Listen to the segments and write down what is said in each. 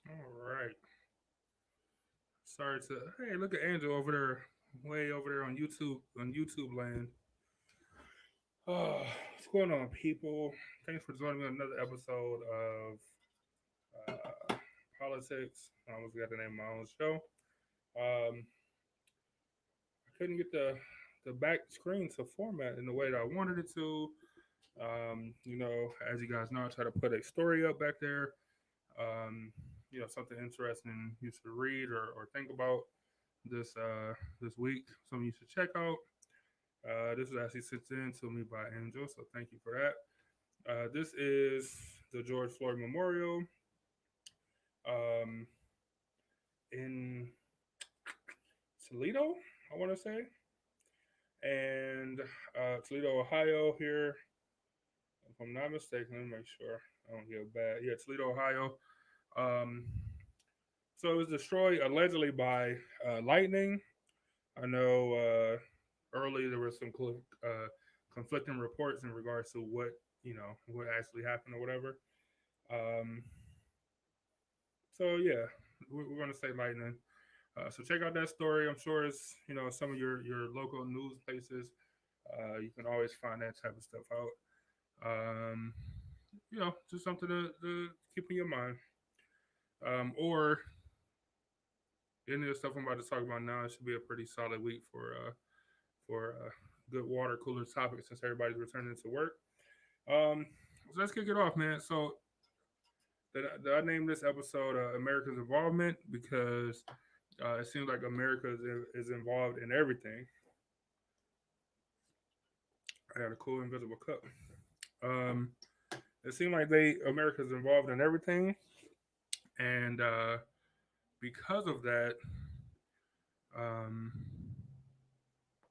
All right. Sorry to. Hey, look at Angel over there, way over there on YouTube land. Oh, what's going on, people? Thanks for joining me on another episode of Politics. I almost got the name of my own show. Um, I couldn't get the back screen to format in the way that I wanted it to. As you guys know, I try to put a story up back there. Um, something interesting you should read or think about this week. Something you should check out. This was actually sent in to me by Angel, so thank you for that. This is the George Floyd Memorial um, in Toledo, I want to say, and Toledo, Ohio. Here, if I'm not mistaken, let me make sure I don't get bad. Yeah, Toledo, Ohio. Um, so it was destroyed allegedly by lightning. I know early there was some conflicting reports in regards to what actually happened or whatever. Um, so yeah, we're gonna say lightning. So check out that story. I'm sure it's some of your local news places. You can always find that type of stuff out. Um, just something to keep in your mind. Or any of the stuff I'm about to talk about now, it should be a pretty solid week for good water cooler topic since everybody's returning to work. Um, so let's kick it off, man. So did I name this episode America's Involvement because it seems like America is involved in everything. I got a cool invisible cup. Um, it seems like America's involved in everything, and because of that, um,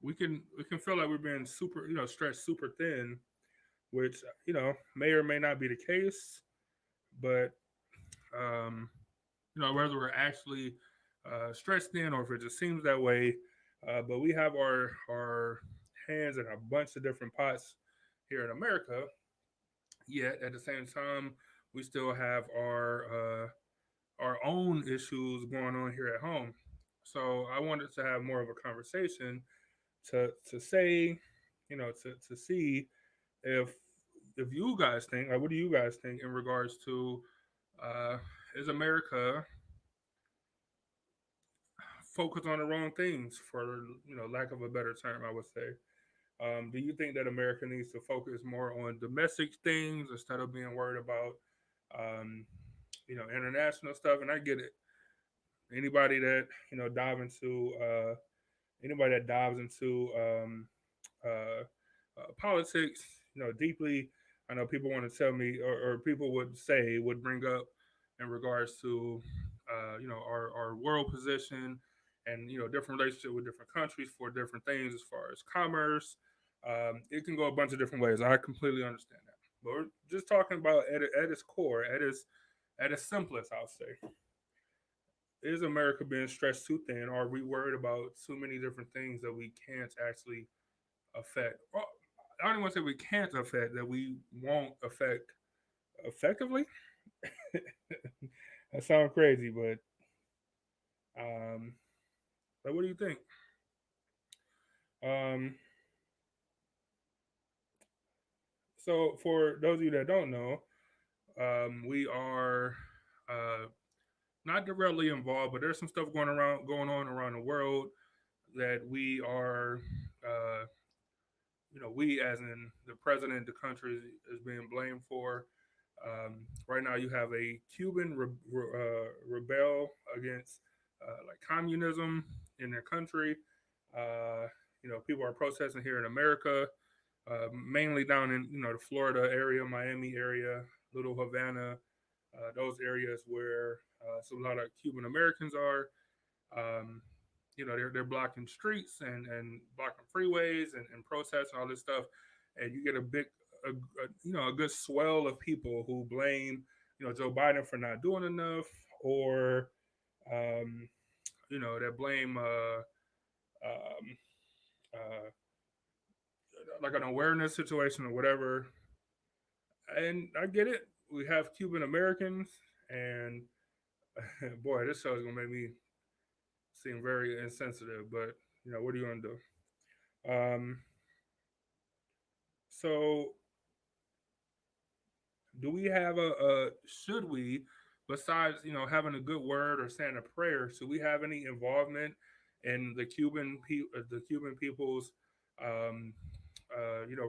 we can feel like we're being super, stretched super thin, which may or may not be the case, but um, whether we're actually stretched thin or if it just seems that way. But we have our hands in a bunch of different pots here in America. Yet at the same time, we still have our own issues going on here at home. So I wanted to have more of a conversation to say, to see if if you guys think, like, what do you guys think in regards to uh, is America focused on the wrong things, for lack of a better term, I would say. Do you think that America needs to focus more on domestic things instead of being worried about um, international stuff? And I get it. Anybody that anybody that dives into uh, politics, deeply. I know people want to tell me, or people would bring up in regards to, our world position and different relationship with different countries for different things as far as commerce. It can go a bunch of different ways. I completely understand that, but we're just talking about at its core, at its simplest, I'll say. Is America being stretched too thin? Or are we worried about too many different things that we can't actually affect? Well, I don't want to say we can't affect, that we won't affect effectively. That sounds crazy, um, but what do you think? Um, so for those of you that don't know, we are uh, not directly involved, but there's some stuff going on around the world that we are, uh, we as in the president, the country is being blamed for. Right now, you have a Cuban rebel against like communism in their country. Uh, people are protesting here in America, mainly down in the Florida area, Miami area, Little Havana, those areas where so a lot of Cuban Americans are. Um, they're blocking streets and blocking freeways and protests and all this stuff, and you get a good swell of people who blame Joe Biden for not doing enough, or um, that blame um, uh, like an awareness situation or whatever. And I get it. We have Cuban Americans, and Boy, this show is gonna make me seem very insensitive, but what are you gonna do? So do we have a should we, besides having a good word or saying a prayer, should we have any involvement in the Cuban people's um,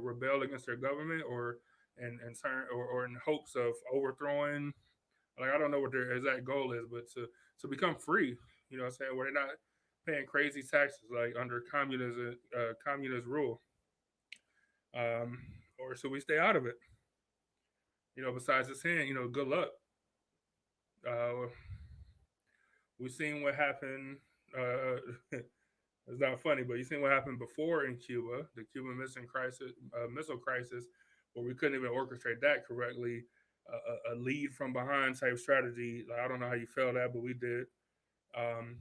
rebel against their government, or or in hopes of overthrowing, like, I don't know what their exact goal is, but to become free, what I'm saying, where they're not paying crazy taxes like under communist rule, um, or should we stay out of it? Besides just saying, good luck. Uh, we've seen what happened. It's not funny, but you seen what happened before in Cuba, the Cuban missile crisis, where we couldn't even orchestrate that correctly. A lead from behind type strategy. Like, I don't know how you felt that, but we did. Um,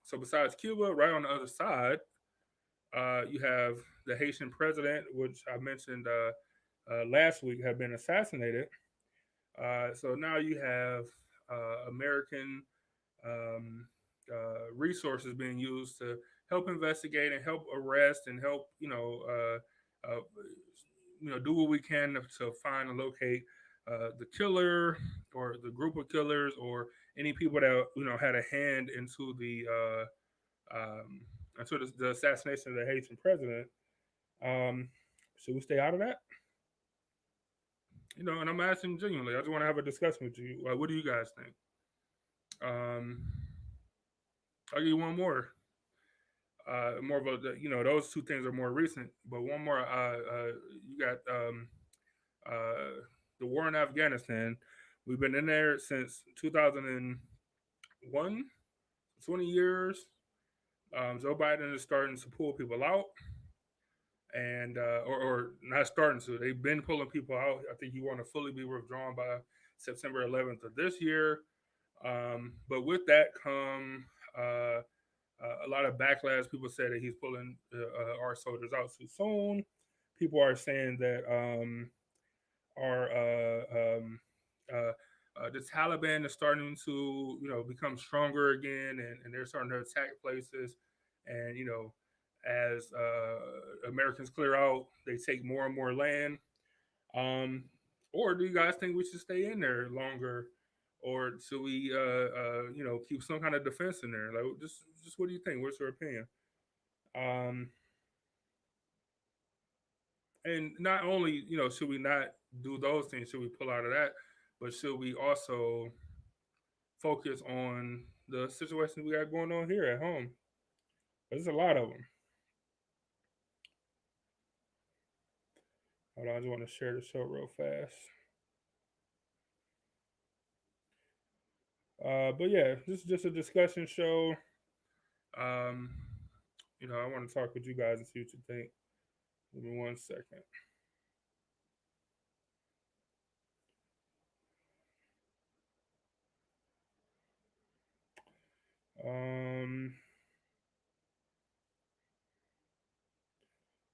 so besides Cuba, right on the other side, you have the Haitian president, which I mentioned last week, had been assassinated. So now you have American um, resources being used to help investigate and help arrest and help do what we can to find and locate the killer or the group of killers or any people that had a hand into the assassination of the Haitian president. Um, should we stay out of that? And I'm asking genuinely. I just want to have a discussion with you. What do you guys think? Um, I'll give you one more. More of a, those two things are more recent, but one more. You got uh, the war in Afghanistan. We've been in there since 2001, 20 years. Joe Biden is starting to pull people out, and or not starting to. They've been pulling people out. I think he want to fully be withdrawn by September 11th of this year. But with that come a lot of backlash. People say that he's pulling our soldiers out too soon. People are saying that our the Taliban is starting to become stronger again, and they're starting to attack places. And as Americans clear out, they take more and more land. Um, or do you guys think we should stay in there longer, or should we, keep some kind of defense in there? Like, just what do you think? What's your opinion? Um, and not only should we not do those things, should we pull out of that, but should we also focus on the situations we got going on here at home? There's a lot of them. Hold on, I just want to share the show real fast. But yeah, this is just a discussion show. Um, I want to talk with you guys and see what you think. Give me 1 second. Um,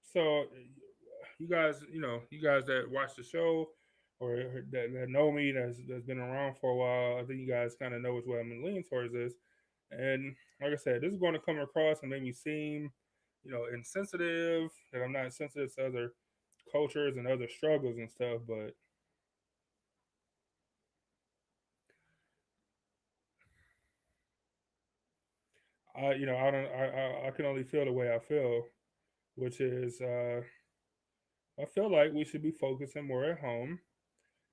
so you guys that watch the show or that know me, that's been around for a while, I think you guys kind of know which way I'm leaning towards this. And like I said, this is going to come across and make me seem, insensitive. That I'm not sensitive to other cultures and other struggles and stuff. But I don't, I can only feel the way I feel, which is, I feel like we should be focusing more at home.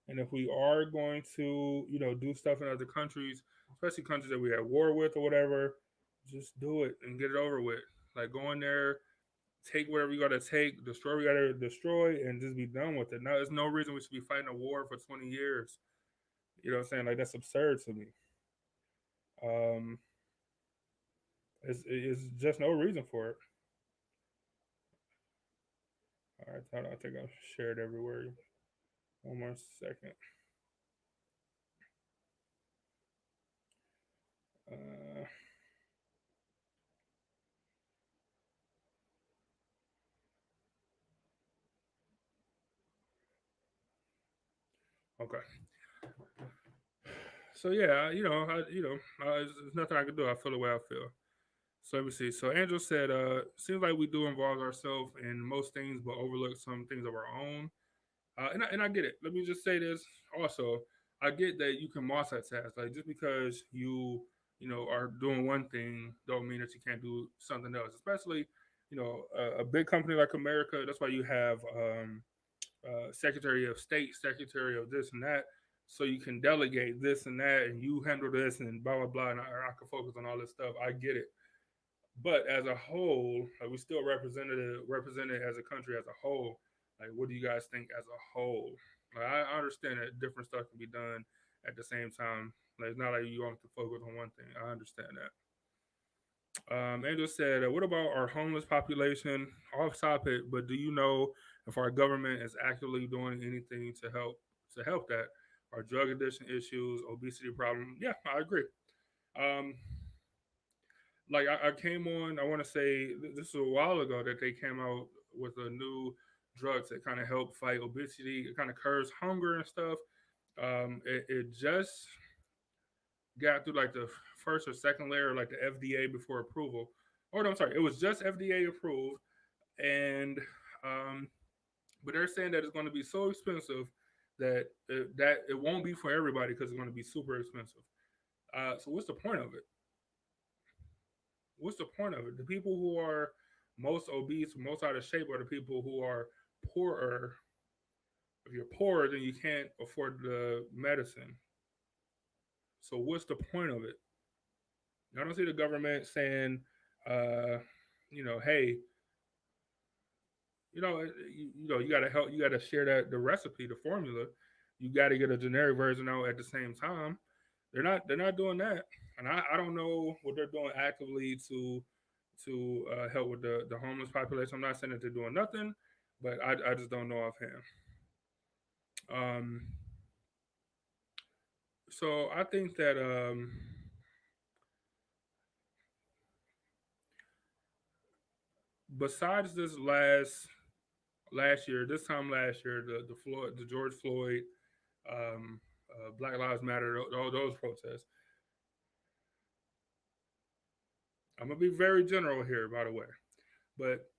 And if we are going to, do stuff in other countries, especially countries that we have war with or whatever, just do it and get it over with. Like, go in there, take whatever you got to take, destroy what you got to destroy, and just be done with it. Now, there's no reason we should be fighting a war for 20 years. You know what I'm saying? Like, that's absurd to me. Um, it's just no reason for it. All right, I think I've shared everywhere. One more second. Uh, okay. So yeah, there's nothing I can do. I feel the way I feel. So let me see. So Angel said, seems like we do involve ourselves in most things, but overlook some things of our own. And I get it. Let me just say this also. I get that you can multitask. Like just because you are doing one thing, don't mean that you can't do something else. Especially, a big company like America. That's why you have Secretary of State, Secretary of this and that, so you can delegate this and that, and you handle this and blah blah blah, and I can focus on all this stuff. I get it, but as a whole, we still represented as a country as a whole. Like, what do you guys think as a whole? Like, I understand that different stuff can be done at the same time. Like, it's not like you want to focus on one thing. I understand that. Angel said, "What about our homeless population? Off topic, but do you know if our government is actively doing anything to help that? Our drug addiction issues, obesity problem? Yeah, I agree. Um, like I came on, I want to say this was a while ago that they came out with a new drugs that kind of help fight obesity. It kind of curbs hunger and stuff. It just got through like the first or second layer, like the FDA before approval. Or no, I'm sorry, it was just FDA approved, and um, but they're saying that it's going to be so expensive that it won't be for everybody because it's going to be super expensive. So what's the point of it? What's the point of it? The people who are most obese, most out of shape, are the people who are poorer. If you're poorer, then you can't afford the medicine. So what's the point of it? I don't see the government saying, uh, hey, you got to help, you got to share that the recipe, the formula. You got to get a generic version out at the same time. They're not doing that, and I don't know what they're doing actively to help with the homeless population. I'm not saying that they're doing nothing, but I just don't know offhand. Um, so I think that besides this last year, this time last year, the George Floyd, Black Lives Matter, all those protests. I'm gonna be very general here, by the way, but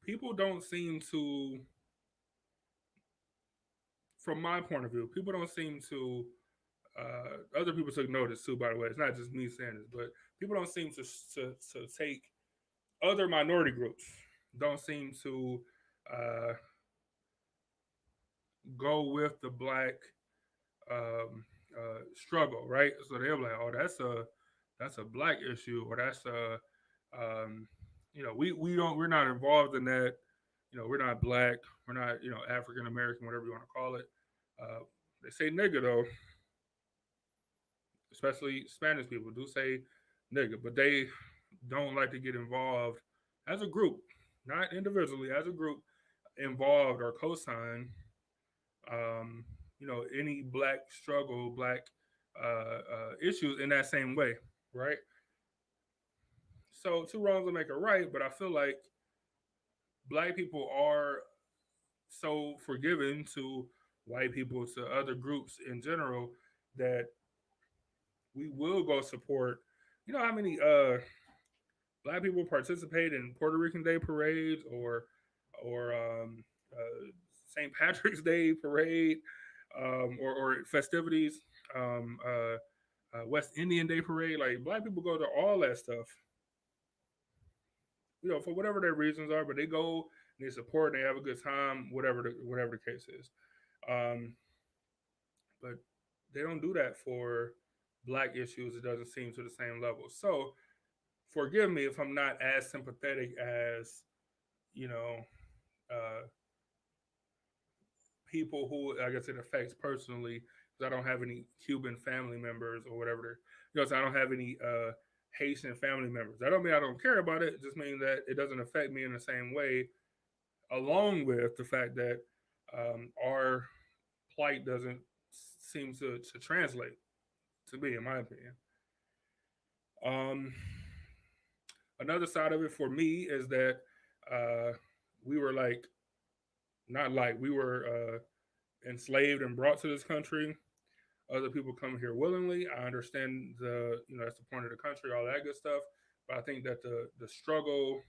people don't seem to, from my point of view, people don't seem to. Other people took notice too. By the way, it's not just me saying this, but people don't seem to take other minority groups. Don't seem to uh, go with the black struggle, right? So they're like, oh, that's a black issue, or that's a we're not involved in that. We're not black, we're not African American, whatever you want to call it. Uh, they say nigga though, especially Spanish people do say nigga, but they don't like to get involved as a group, not individually, as a group involved or co-sign any black struggle, black issues in that same way, right? So two wrongs will make a right, but I feel like black people are so forgiving to white people, to other groups in general, that we will go support. You know how many black people participate in Puerto Rican Day parades or St. Patrick's Day parade or festivities, West Indian Day parade. Like black people go to all that stuff, for whatever their reasons are, but they go and they support and they have a good time, whatever the case is. Um, but they don't do that for black issues. It doesn't seem to the same level. So forgive me if I'm not as sympathetic as you know uh, people who I guess it affects personally. Because I don't have any Cuban family members or whatever. So I don't have any Haitian family members. That don't mean I don't care about it. It just means that it doesn't affect me in the same way. Along with the fact that our plight doesn't seem to translate to me, in my opinion. Um, Another side of it for me is that uh, we were like, not like, we were enslaved and brought to this country. Other people come here willingly. I understand that's the point of the country, all that good stuff. But I think that the struggle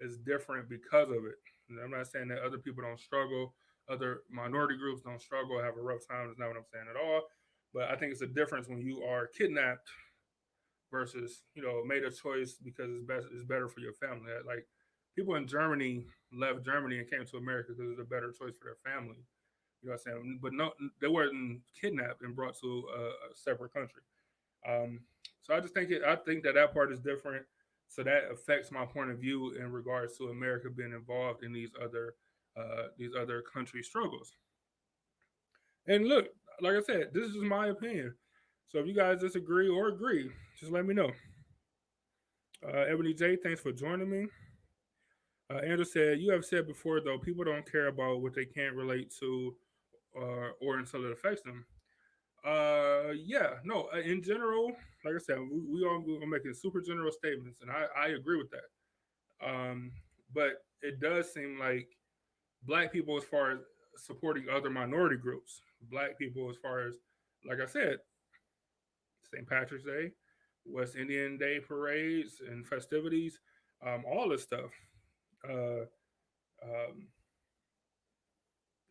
is different because of it. And I'm not saying that other people don't struggle, other minority groups don't struggle, have a rough time. That's not what I'm saying at all. But I think it's a difference when you are kidnapped versus made a choice because it's better for your family. Like people in Germany left Germany and came to America because it's a better choice for their family. You know what I'm saying? But no, they weren't kidnapped and brought to a separate country. Um, so I just think I think that part is different. So that affects my point of view in regards to America being involved in these other country struggles. And look, like I said, this is just my opinion. So if you guys disagree or agree, just let me know. Ebony J, thanks for joining me. Andrew said, "You have said before though, people don't care about what they can't relate to, or until it affects them." Yeah, no. In general, like I said, we are making super general statements, and I agree with that. But it does seem like black people, as far as supporting other minority groups, black people, as far as like I said, St. Patrick's Day, West Indian Day parades and festivities, all this stuff. Uh, um,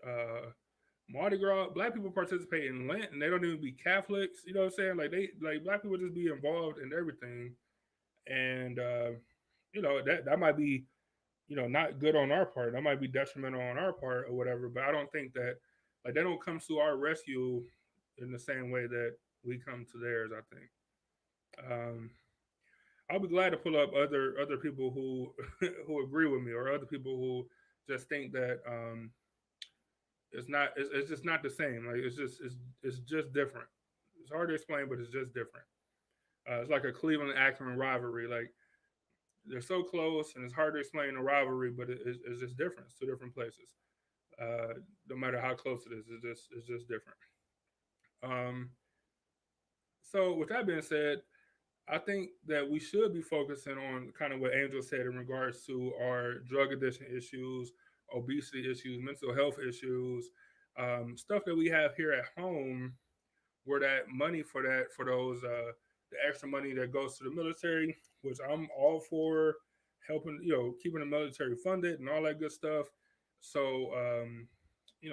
uh, Mardi Gras, black people participate in Lent and they don't even be Catholics. You know what I'm saying? Like black people just be involved in everything, and that might be not good on our part. That might be detrimental on our part or whatever. But I don't think that like they don't come to our rescue in the same way that we come to theirs. I think. I'll be glad to pull up other people who who agree with me or other people who just think that it's just not the same. Like it's just different. It's hard to explain, but it's just different. It's like a Cleveland Akron rivalry. Like they're so close, and it's hard to explain the rivalry, but it's just different. It's two different places. No matter how close it is, it's just different. Um, so with that being said, I think that we should be focusing on kind of what Angel said in regards to our drug addiction issues, obesity issues, mental health issues, stuff that we have here at home, where that money for those the extra money that goes to the military, which I'm all for helping, keeping the military funded and all that good stuff. So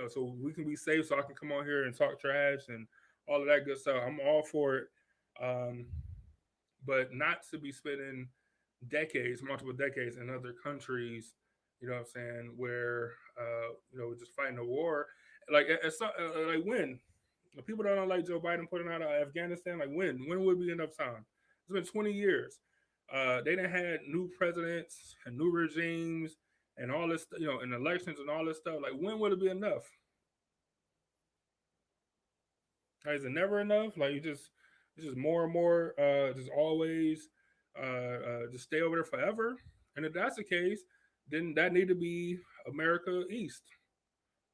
so we can be safe, so I can come on here and talk trash and all of that good stuff. I'm all for it. Um, but not to be spending decades, multiple decades in other countries, you know what I'm saying, where we're just fighting a war. Like when people don't like Joe Biden putting out Afghanistan, like when would be enough time? It's been 20 years. They done had new presidents and new regimes and all this, and elections and all this stuff. Like when would it be enough? Like, is it never enough? Like it's just more and more, just always, just stay over there forever. And if that's the case, then that need to be America East.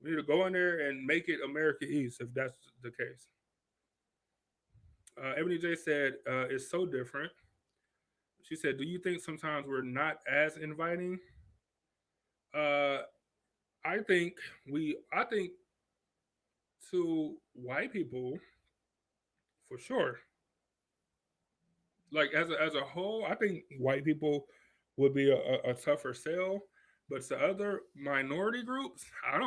We need to go in there and make it America East if that's the case. Ebony J said, it's so different. She said, do you think sometimes we're not as inviting? Uh, I think to white people, for sure, like as a whole, I think white people would be a tougher sell. But to other minority groups, I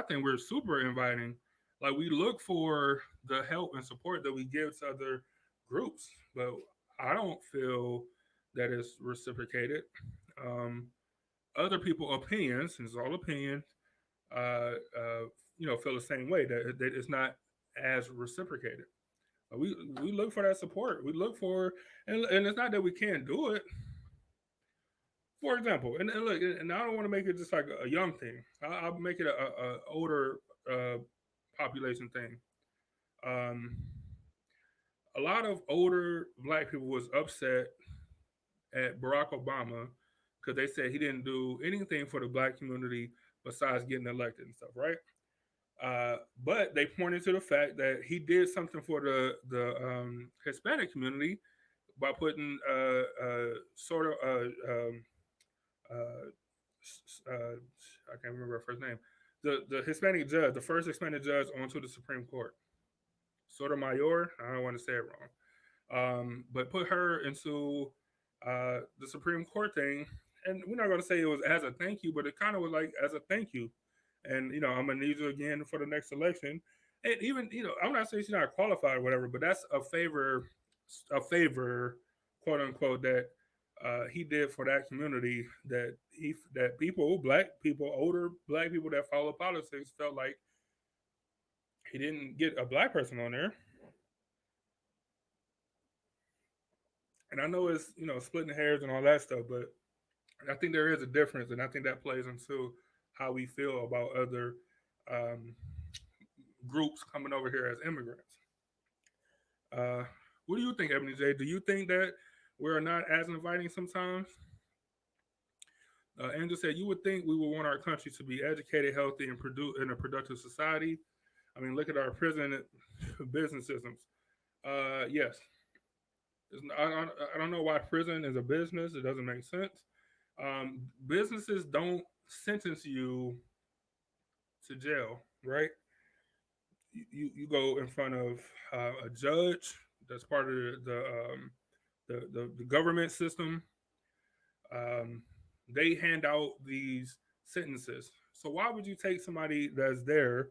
think we're super inviting. Like we look for the help and support that we give to other groups, but I don't feel that it's reciprocated. Um, Other people' opinions, and it's all opinion, uh, uh, feel the same way that it's not as reciprocated. We look for that support. We look for, and it's not that we can't do it. For example, and look, and I don't want to make it just like a young thing. I'll make it a older uh, population thing. Um, a lot of older black people was upset at Barack Obama because they said he didn't do anything for the black community besides getting elected and stuff, right? But they pointed to the fact that he did something for the Hispanic community by putting sort of uh, I can't remember her first name, the Hispanic judge, the first Hispanic judge onto the Supreme Court. Sotomayor. I don't want to say it wrong. But put her into the Supreme Court thing, and we're not going to say it was as a thank you, but it kind of was like as a thank you. And I'm gonna need you again for the next election. And even I'm not saying she's not qualified or whatever, but that's a favor, quote unquote, that he did for that community. That people, black people, older black people that follow politics, felt like he didn't get a black person on there. And I know it's splitting hairs and all that stuff, but I think there is a difference, and I think that plays into how we feel about other um, groups coming over here as immigrants. Uh, what do you think, Ebony J? Do you think that we're not as inviting sometimes? Angel said, "You would think we would want our country to be educated, healthy, and produce in a productive society. I mean, look at our prison business systems. Yes, I don't know why prison is a business. It doesn't make sense. Businesses don't sentence you to jail, right? You go in front of a judge. That's part of the government system. Um, they hand out these sentences. So why would you take somebody that's there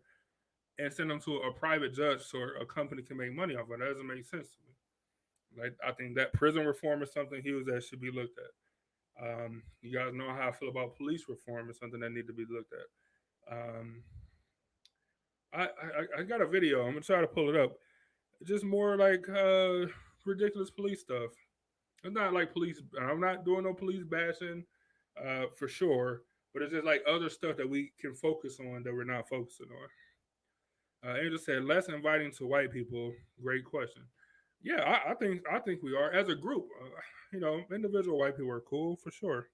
and send them to a private judge so a company can make money off of it? That doesn't make sense to me. Like I think that prison reform is something huge that should be looked at. You guys know how I feel about police reform. It's something that need to be looked at. I got a video. I'm gonna try to pull it up. It's just more like ridiculous police stuff. It's not like police. I'm not doing no police bashing, for sure. But it's just like other stuff that we can focus on that we're not focusing on. Angel said less inviting to white people. Great question. Yeah, I think we are as a group. Individual white people are cool for sure.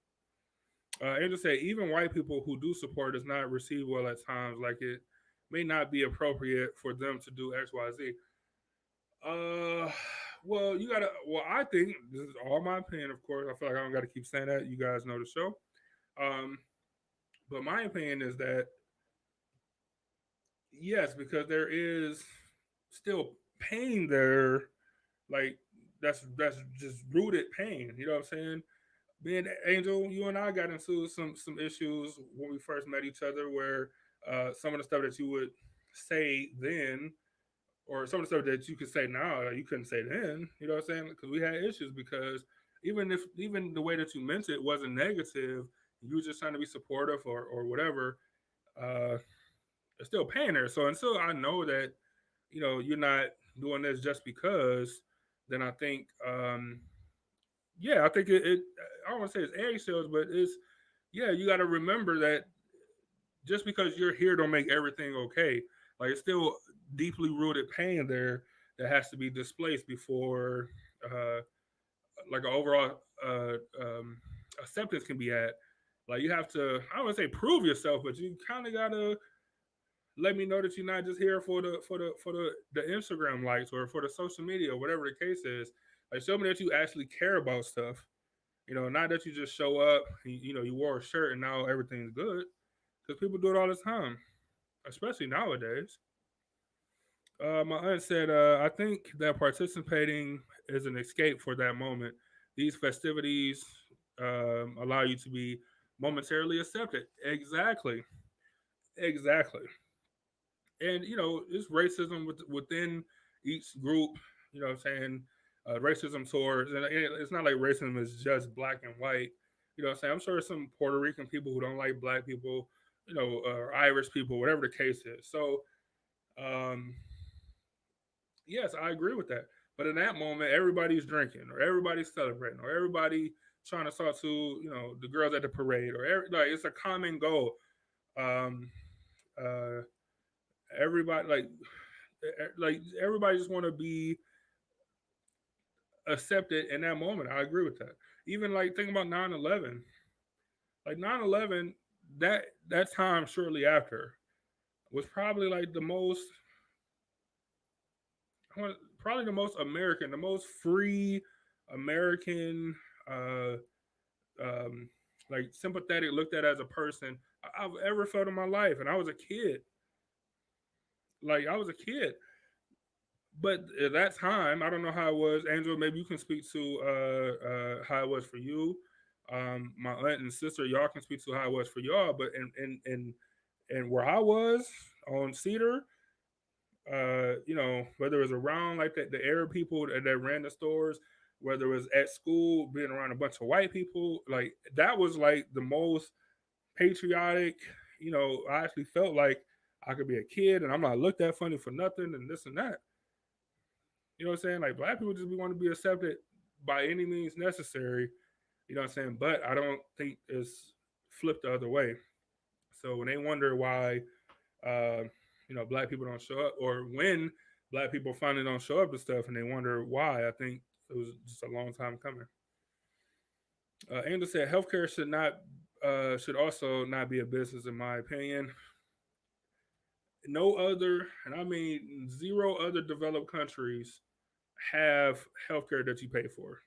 Angel said even white people who do support does not receive well at times. Like it may not be appropriate for them to do X, Y, Z. Uh, well, you gotta. Well, I think this is all my opinion. Of course, I feel like I don't got to keep saying that. You guys know the show. Um, but my opinion is that yes, because there is still pain there. Like that's just rooted pain. You know what I'm saying? Being Angel, you and I got into some issues when we first met each other, where some of the stuff that you would say then or some of the stuff that you could say now that you couldn't say then. You know what I'm saying? Because we had issues because even the way that you meant it wasn't negative, you were just trying to be supportive or whatever. Uh, it's still pain there. So until I know that you're not doing this just because, then I think yeah, I think it I don't want to say it's eggshells, but it's yeah, you got to remember that just because you're here don't make everything okay. Like it's still deeply rooted pain there that has to be displaced before uh, like an overall acceptance can be had. Like you have to, I don't want to say prove yourself, but you kind of gotta let me know that you're not just here for the Instagram likes or for the social media or whatever the case is. Like show me that you actually care about stuff. Not that you just show up, you wore a shirt and now everything's good. Because people do it all the time, especially nowadays. My aunt said, I think that participating is an escape for that moment. These festivities allow you to be momentarily accepted. Exactly. Exactly. And, it's racism within each group, you know what I'm saying? Racism towards, and it's not like racism is just black and white. You know what I'm saying? I'm sure there's some Puerto Rican people who don't like black people, or Irish people, whatever the case is. So, um, yes, I agree with that. But in that moment, everybody's drinking, or everybody's celebrating, or everybody trying to talk to the girls at the parade, or like it's a common goal. Um, uh, everybody like everybody just want to be accepted in that moment. I agree with that. Even like think about 9/11. Like 9/11, that time shortly after was probably like the most probably the most American, the most free American, uh, um, like sympathetic, looked at as a person I've ever felt in my life. And I was a kid. Like I was a kid. But at that time, I don't know how it was. Angela, maybe you can speak to how it was for you. My aunt and sister, y'all can speak to how it was for y'all. But in where I was on Cedar, whether it was around like the Arab people that ran the stores, whether it was at school, being around a bunch of white people, like that was like the most patriotic. I actually felt like I could be a kid and I'm not looked at funny for nothing and this and that. You know what I'm saying? Like black people just want to be accepted by any means necessary. You know what I'm saying? But I don't think it's flipped the other way. So when they wonder why, uh, black people don't show up, or when black people finally don't show up to stuff, and they wonder why, I think it was just a long time coming. Angel said healthcare should also not be a business, in my opinion. No other, and I mean zero other developed countries have healthcare that you pay for.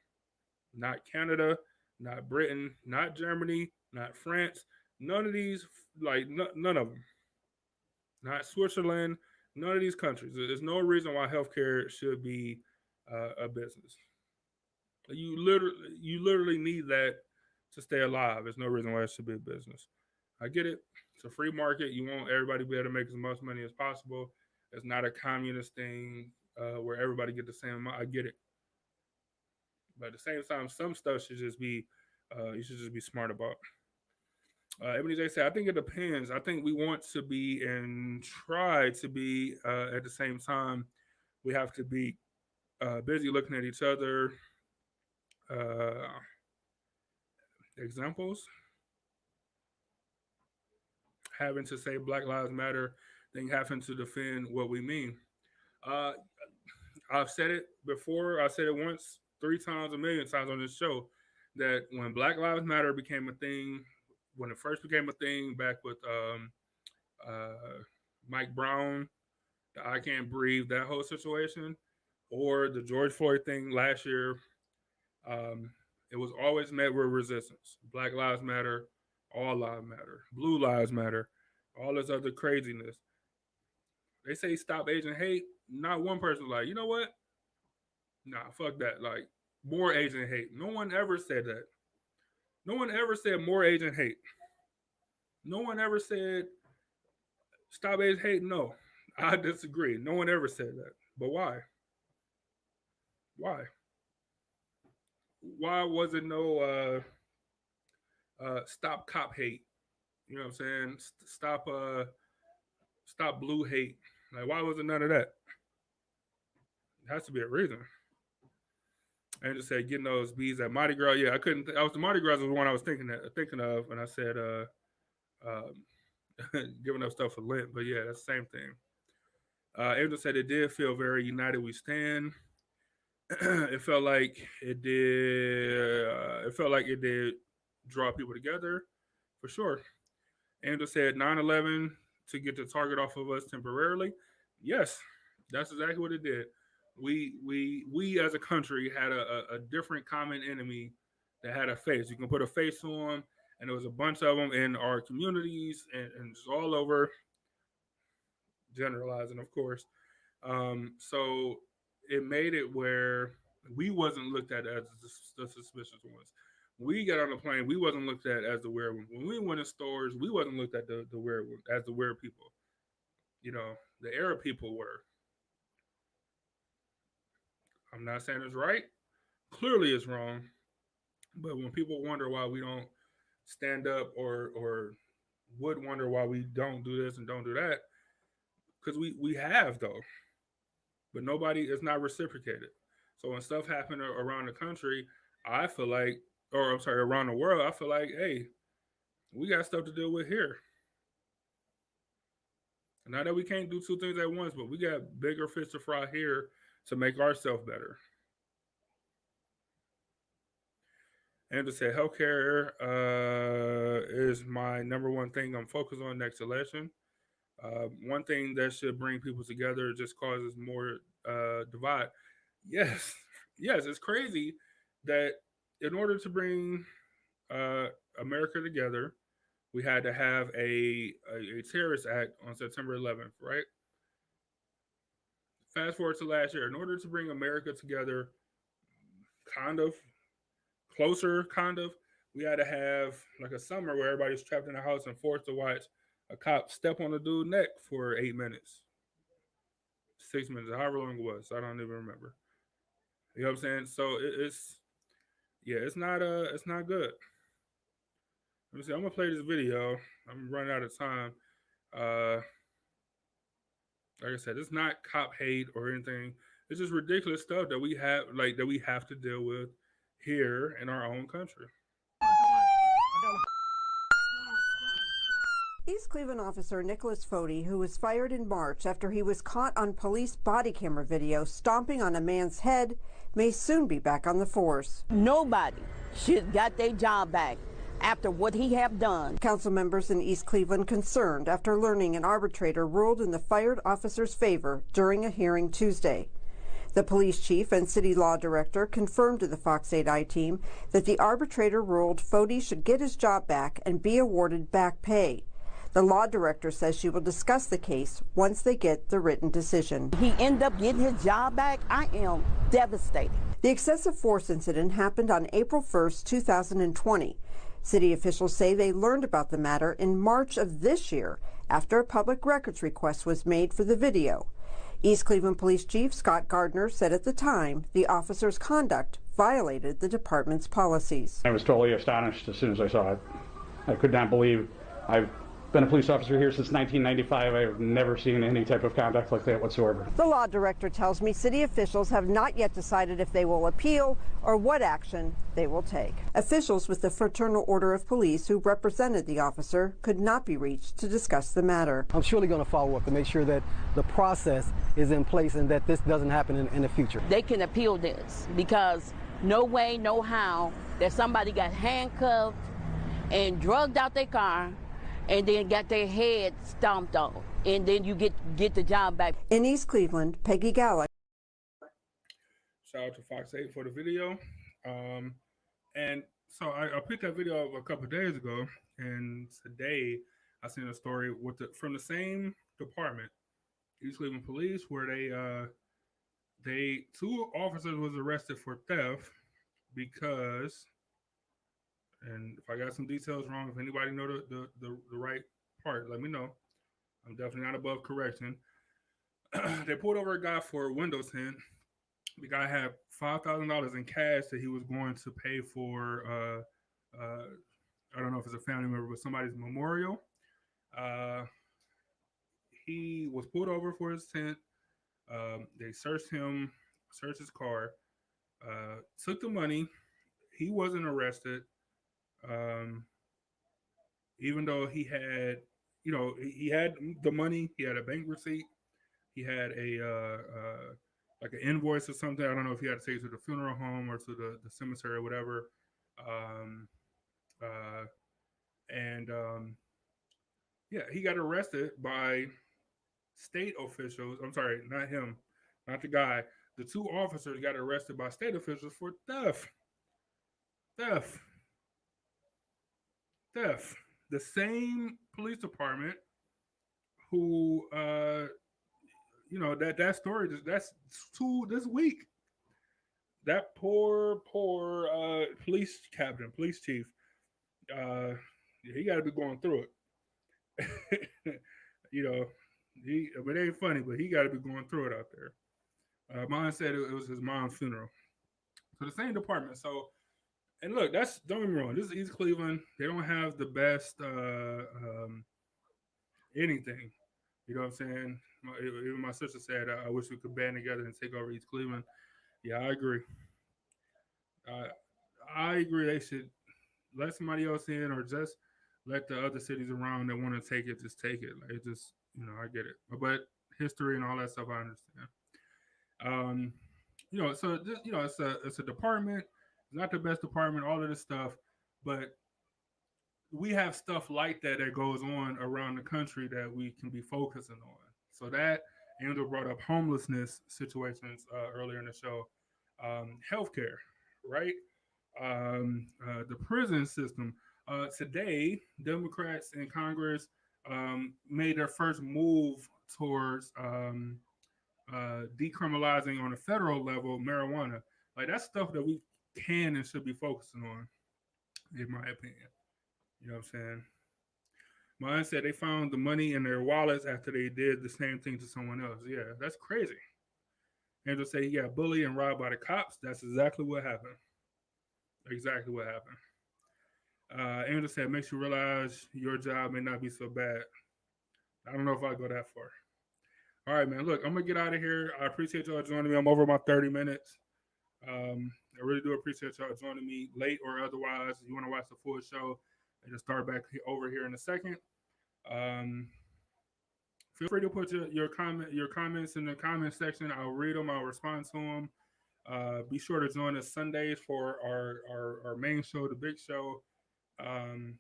Not Canada, not Britain, not Germany, not France. None of these, like none of them. Not Switzerland. None of these countries. There's no reason why healthcare should be a business. You literally need that to stay alive. There's no reason why it should be a business. I get it. It's a free market. You want everybody to be able to make as much money as possible. It's not a communist thing where everybody get the same amount. I get it. But at the same time, some stuff should just be you should just be smart about. Ebony J said, I think it depends. I think we want to be and try to be at the same time. We have to be busy looking at each other. Uh, Examples, having to say Black Lives Matter, then having to defend what we mean. Uh, I've said it before. I said it once, 3 times, a million times on this show that when Black Lives Matter became a thing, when it first became a thing back with uh, Mike Brown, the I Can't Breathe, that whole situation, or the George Floyd thing last year, um, it was always met with resistance. Black Lives Matter, all lives matter, blue lives matter, all this other craziness. They say stop Asian hate. Not one person like, you know what? Nah, fuck that. Like more Asian hate. No one ever said that. No one ever said more Asian hate. No one ever said stop Asian hate. No, I disagree. No one ever said that. But why? Why? Why was it no stop cop hate? You know what I'm saying? Stop blue hate. Like why was it none of that? It has to be a reason. And just said getting those bees at Mardi Gras. Yeah, I couldn't. I was the Mardi Gras was the one I was thinking of, and I said giving up stuff for Lent. But yeah, that's the same thing. Angel said it did feel very united. We stand. It felt like it did. It felt like it did draw people together for sure. Angel said 9/11 to get the target off of us temporarily. Yes, that's exactly what it did. We as a country had a different common enemy that had a face. You can put a face on them, and there was a bunch of them in our communities and just all over. Generalizing, of course. So it made it where we wasn't looked at as the suspicious ones. We got on the plane, we wasn't looked at as the weird ones. When we went in stores, we wasn't looked at the weird ones as the weird people. You know, the Arab people were. I'm not saying it's right. Clearly, it's wrong. But when people wonder why we don't stand up, or would wonder why we don't do this and don't do that, because we have though, but nobody is not reciprocated. So when stuff happen around the country, I feel like, or I'm sorry, around the world, I feel like, hey, we got stuff to deal with here. Not that we can't do two things at once, but we got bigger fish to fry here to make ourselves better. And to say healthcare is my number one thing I'm focused on next election. One thing that should bring people together just causes more divide. Yes, yes, it's crazy that in order to bring uh, America together, we had to have a terrorist act on September 11th, right? fast forward to last year. In order to bring America together, kind of closer, we had to have like a summer where everybody's trapped in the house and forced to watch a cop step on a dude's neck for 8 minutes, 6 minutes, however long it was. I don't even remember. You know what I'm saying? So it's yeah, it's not good. Let me see. I'm gonna play this video. I'm running out of time. Uh, like I said, it's not cop hate or anything. It's just ridiculous stuff that we have to deal with here in our own country. East Cleveland officer Nicholas Foti, who was fired in March after he was caught on police body camera video stomping on a man's head, may soon be back on the force. Nobody should got their job back after what he have done. Council members in East Cleveland concerned after learning an arbitrator ruled in the fired officer's favor during a hearing Tuesday. The police chief and city law director confirmed to the Fox 8i team that the arbitrator ruled Foti should get his job back and be awarded back pay. The law director says she will discuss the case once they get the written decision. He ended up getting his job back. I am devastated. The excessive force incident happened on April 1st, 2020. City officials say they learned about the matter in March of this year after a public records request was made for the video. East Cleveland Police Chief Scott Gardner said at the time the officer's conduct violated the department's policies. I was totally astonished as soon as I saw it. I could not believe. I've been a police officer here since 1995. I've never seen any type of conduct like that whatsoever. The law director tells me city officials have not yet decided if they will appeal or what action they will take. Officials with the Fraternal Order of Police who represented the officer could not be reached to discuss the matter. I'm surely going to follow up to make sure that the process is in place and that this doesn't happen in the future. They can appeal this because no way, no how that somebody got handcuffed and drugged out their car and then got their head stomped on, and then you get the job back. In East Cleveland, Peggy Gallagher. Shout out to Fox 8 for the video. And so I picked that video up a couple of days ago, and today I seen a story from the same department, East Cleveland Police, where two officers was arrested for theft because. And if I got some details wrong, if anybody know the right part, let me know. I'm definitely not above correction. They pulled over a guy for a window tint. The guy had $5,000 in cash that he was going to pay for, I don't know if it's a family member, but somebody's memorial. He was pulled over for his tint. They searched his car, took the money. He wasn't arrested. Even though he had, he had the money, he had a bank receipt, he had like an invoice or something. I don't know if he had to take it to the funeral home or to the cemetery or whatever. Yeah, he got arrested by state officials. I'm sorry, not him, not the guy. The two officers got arrested by state officials for theft. The same police department who that story that's this week. That poor police captain, police chief, he got to be going through it. It ain't funny, but he got to be going through it out there. Mine said it was his mom's funeral. So the same department. So. And look, don't get me wrong. This is East Cleveland. They don't have the best anything. You know what I'm saying? Even my sister said, I wish we could band together and take over East Cleveland. Yeah, I agree. I agree. They should let somebody else in, or just let the other cities around that want to take it just take it. Like, I get it. But history and all that stuff, I understand. So it's a department. It's not the best department, all of this stuff, but we have stuff like that goes on around the country that we can be focusing on. So that Angel brought up homelessness situations earlier in the show, healthcare, right? The prison system. Today, Democrats in Congress made their first move towards decriminalizing on a federal level marijuana. Like that's stuff that we can and should be focusing on, in my opinion. You know what I'm saying? Mine said they found the money in their wallets after they did the same thing to someone else. Yeah, that's crazy. Angel said he got bullied and robbed by the cops. That's exactly what happened. Exactly what happened. Angel said makes you realize your job may not be so bad. I don't know if I go that far. All right, man. Look, I'm gonna get out of here. I appreciate y'all joining me. I'm over my 30 minutes. I really do appreciate y'all joining me late or otherwise. If you want to watch the full show, I just start back over here in a second. Um, feel free to put your comments in the comment section. I'll read them. I'll respond to them. Be sure to join us Sundays for our main show, the big show. Um,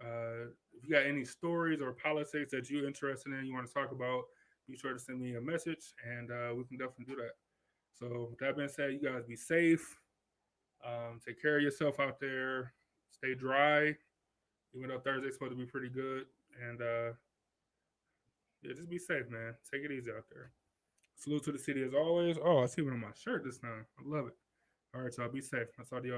if you got any stories or politics that you're interested in, you want to talk about, be sure to send me a message, and we can definitely do that. So, with that being said, you guys be safe. Take care of yourself out there. Stay dry, even though Thursday's supposed to be pretty good. And yeah, just be safe, man. Take it easy out there. Salute to the city as always. Oh, I see one on my shirt this time. I love it. All right, y'all. Be safe. I'll talk to y'all.